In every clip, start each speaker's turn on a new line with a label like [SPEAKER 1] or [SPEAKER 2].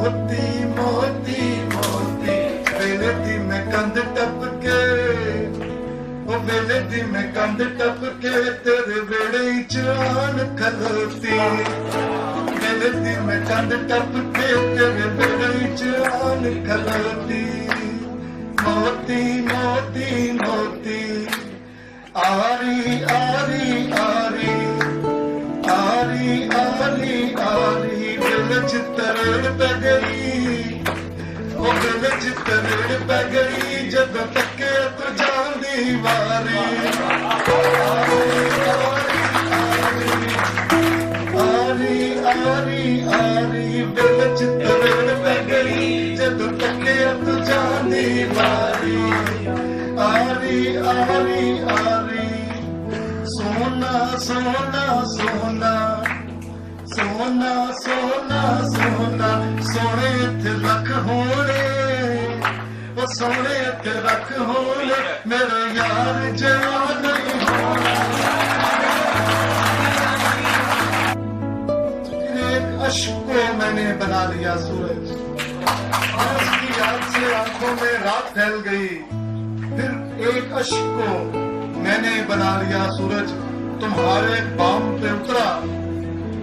[SPEAKER 1] मोती मोती वेले दी मैं कंध टपके ओ वेले दी मैं कंध टपके तेरे वेड़े च आन खलोती वेले दी मैं कंध टपके तेरे वेड़े च आन खलोती मोती मोती मोती आरी आरी आरी आरी आरी आरी दिल च तरड़ पै गई ओ दिल च तरड़ पै गई जब तके तू जांदी वारी आरी आरी आरी दिल च तरड़ पै गई जब तके तू जांदी वारी आरी आरी आरी सोना सोना सोना सोना सोना सोना सोने इत्थे रख होने ओ सोने इत्थे रख होने मेरा यार जवान नहीं होना एक अश्क को मैंने बना लिया सूरज और उसकी याद से आंखों में रात फैल गई फिर एक अश्क को मैंने बना लिया सूरज तुम्हारे बाम पे उतरा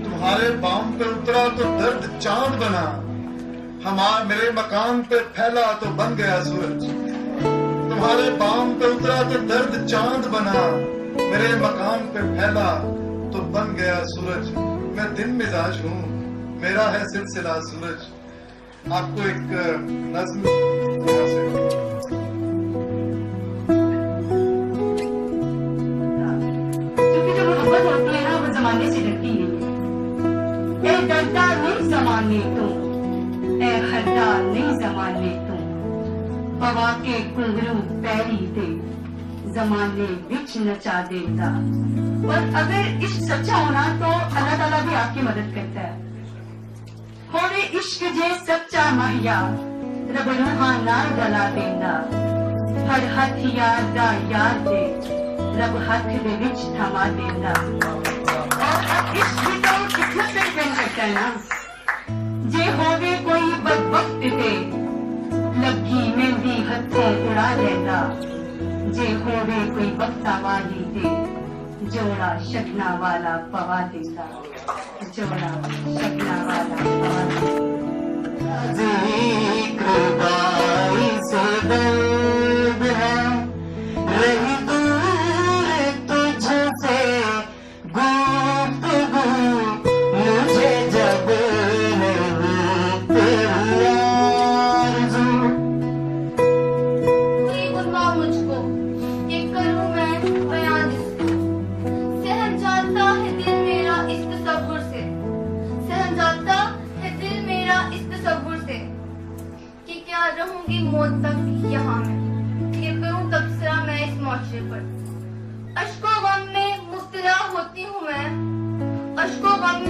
[SPEAKER 1] तुम्हारे बाम पे उतरा तो दर्द चांद बना हमारे मेरे मकान पे फैला तो बन गया सूरज तुम्हारे बाम पे उतरा तो दर्द चांद बना मेरे मकान पे फैला तो बन गया सूरज मैं दिन मिजाज हूँ मेरा है सिलसिला सूरज आपको एक नज्म यहाँ से
[SPEAKER 2] जमाने से डरती नहीं ए डरता नहीं जमाने तो ए हरदा नहीं जमाने तो पवा के घुंघरू पैरी दे जमाने बिच नचा देता और अगर इश्क सच्चा होना तो अल्लाह ताला भी आपकी मदद करता है होवे इश्क जे सच्चा महिया रब रूहां नाल गला देंदा हर हथ यार दा यार दे रब हथ दे विच थमा देंदा इश्क भी तो कितना से डिपेंड करता है ना जे होवे कोई बदबख्त ते लगी मेहंदी हथों उड़ा लेंदा जे होवे कोई बख्ता वाली ते जोड़ा शगना वाला पवा देंदा जोड़ा शगना वाला पवा देंदा से दर्द है रही दूर तुझसे
[SPEAKER 3] रहूंगी मौत तक यहाँ मैं ये करूँ तबसरा मैं इस मौशरे पर अश्को गम में मुब्तला होती हूँ मैं अश्को गम